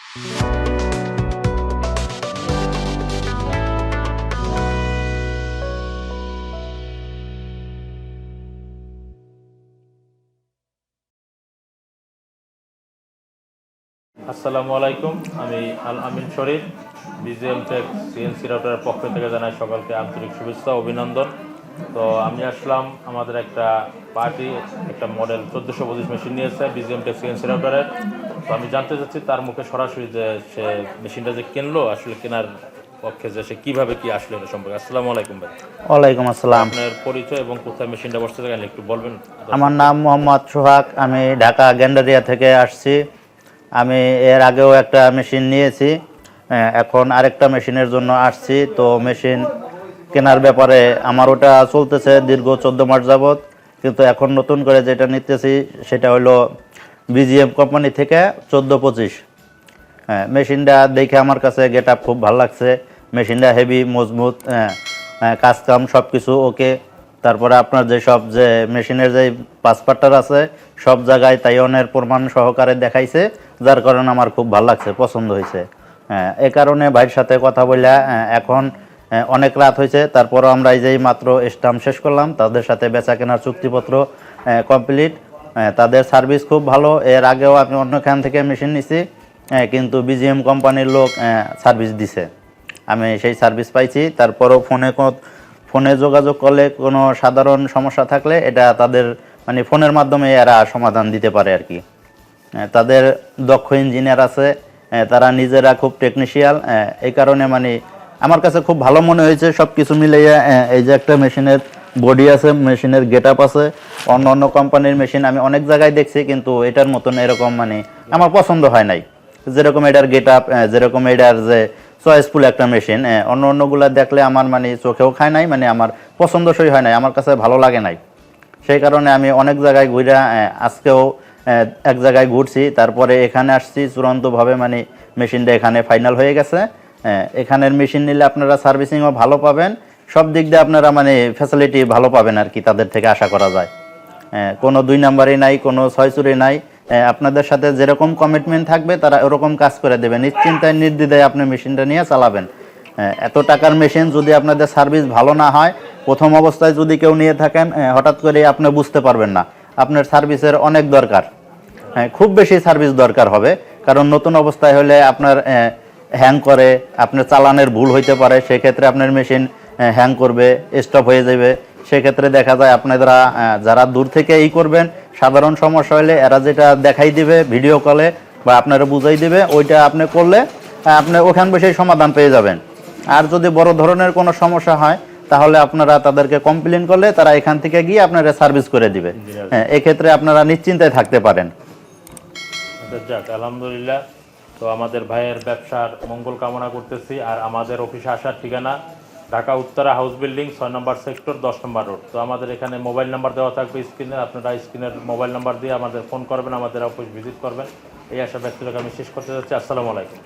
আসসালামু আলাইকুম, আমি আল আমিন শরীফ, BGM টেক CNC রাউটারের পক্ষ থেকে জানাই সকলকে আন্তরিক শুভেচ্ছা অভিনন্দন। তো আমি আসলাম, আমাদের একটা পার্টি একটা মডেল 1425 মেশিন নিয়েছে BGM টেক CNC রাউটারের। তো আমি জানতে চাচ্ছি তার মুখে সরাসরি যে সে মেশিনটা যে কিনলো, আসলে কেনার পক্ষে যে সে কীভাবে কী আসলো এটা সম্পর্কে। আসসালামু আলাইকুম ভাই। ওয়ালাইকুম আসসালাম। আপনার পরিচয় এবং কোথায় মেশিনটা বসতে থাকেন একটু বলবেন। আমার নাম মোহাম্মদ সোহাগ, আমি ঢাকা গেন্ডারিয়া থেকে আসছি। আমি এর আগেও একটা মেশিন নিয়েছি, এখন আরেকটা মেশিনের জন্য আসছি। তো মেশিন কেনার ব্যাপারে আমার ওটা চলতেছে দীর্ঘ 14 মাস যাবৎ, কিন্তু এখন নতুন করে যেটা নিতেছি সেটা হলো BGM কোম্পানি থেকে 1425। মেশিনটা দেখে আমার কাছে গেট আপ খুব ভালো লাগছে। মেশিনটা হেভি, মজবুত, কাজকাম সব কিছু ওকে। তারপরে আপনার যেসব যে মেশিনের যে পাসপার্টার আছে সব জায়গায় তাইওয়ানের প্রমাণ সহকারে দেখাইছে, যার কারণে আমার খুব ভালো লাগছে, পছন্দ হয়েছে। এ কারণে ভাইয়ের সাথে কথা বললে এখন অনেক রাত হয়েছে, তারপরও আমরা এই যে মাত্র স্টাম্প শেষ করলাম, তাদের সাথে বেচা কেনার চুক্তিপত্র কমপ্লিট। তাদের সার্ভিস খুব ভালো। এর আগেও আমি অন্যখান থেকে মেশিন নিছি, কিন্তু BGM কোম্পানির লোক সার্ভিস দিছে, আমি সেই সার্ভিস পাইছি। তারপরও ফোনে যোগাযোগ করলে কোনো সাধারণ সমস্যা থাকলে এটা তাদের মানে ফোনের মাধ্যমে এরা সমাধান দিতে পারে আর কি। তাদের দক্ষ ইঞ্জিনিয়ার আছে, তারা নিজেরা খুব টেকনিশিয়াল। এই কারণে মানে আমার কাছে খুব ভালো মনে হয়েছে সব কিছু মিলিয়ে। এই যে একটা মেশিনের বডি আছে, মেশিনের গেট আপ আছে। অন্য অন্য কোম্পানির মেশিন আমি অনেক জায়গায় দেখছি, কিন্তু এটার মতন এরকম মানে আমার পছন্দ হয় নাই। যেরকম এটার গেট আপ, যেরকম এটার যে চয়েসফুল একটা মেশিন, অন্য অন্যগুলো দেখলে আমার মানে চোখেও খায় নাই, মানে আমার পছন্দসই হয় নাই, আমার কাছে ভালো লাগে নাই। সেই কারণে আমি অনেক জায়গায় ঘুরে আজকেও এক জায়গায় ঘুরছি, তারপরে এখানে আসছি চূড়ান্তভাবে, মানে মেশিনটা এখানে ফাইনাল হয়ে গেছে। এখানের মেশিন নিলে আপনারা সার্ভিসিংও ভালো পাবেন, সব দিক দিয়ে আপনারা মানে ফ্যাসিলিটি ভালো পাবেন আর কি, তাদের থেকে আশা করা যায়। কোনো 2 নাম্বারই নাই, কোনো ছয়চুরি নাই। আপনাদের সাথে যেরকম কমিটমেন্ট থাকবে তারা ওরকম কাজ করে দেবে, নিশ্চিন্তায় নির্দ্বিধায় আপনি মেশিনটা নিয়ে চালাবেন। এত টাকার মেশিন যদি আপনাদের সার্ভিস ভালো না হয়, প্রথম অবস্থায় যদি কেউ নিয়ে থাকেন, হঠাৎ করে আপনি বুঝতে পারবেন না। আপনার সার্ভিসের অনেক দরকার, খুব বেশি সার্ভিস দরকার হবে। কারণ নতুন অবস্থায় হলে আপনার হ্যাং করে, আপনার চালানের ভুল হইতে পারে, সেক্ষেত্রে আপনার মেশিন হ্যাং করবে, স্টপ হয়ে যাবে। সেক্ষেত্রে দেখা যায় আপনারা যারা দূর থেকে এই করবেন, সাধারণ সমস্যা হলে এরা যেটা দেখাই দিবে ভিডিও কলে বা আপনারা বুঝাই দিবে, ওইটা আপনি করলে আপনি ওখান বসেই সমাধান পেয়ে যাবেন। আর যদি বড় ধরনের কোনো সমস্যা হয়, তাহলে আপনারা তাদেরকে কমপ্লেন করলে তারা এখান থেকে গিয়ে আপনারা সার্ভিস করে দিবে। এক্ষেত্রে আপনারা নিশ্চিন্তায় থাকতে পারেন। যাক, আলহামদুলিল্লাহ। তো আমাদের ভাইয়ের ব্যবসার মঙ্গল কামনা করতেছি। আর আমাদের অফিসে আসার ঠিকানা ঢাকা উত্তরা হাউস বিল্ডিং 6 নম্বর সেক্টর 10 নম্বর রোড। তো আমাদের এখানে মোবাইল নাম্বার দেওয়া থাকবে স্ক্রিনে, আপনারা স্ক্রিনের মোবাইল নাম্বার দিয়ে আমাদের ফোন করবেন, আমাদের অফিস ভিজিট করবেন। এই আশা ব্যক্ত করে আমি শেষ করতে যাচ্ছি। আসসালামু আলাইকুম।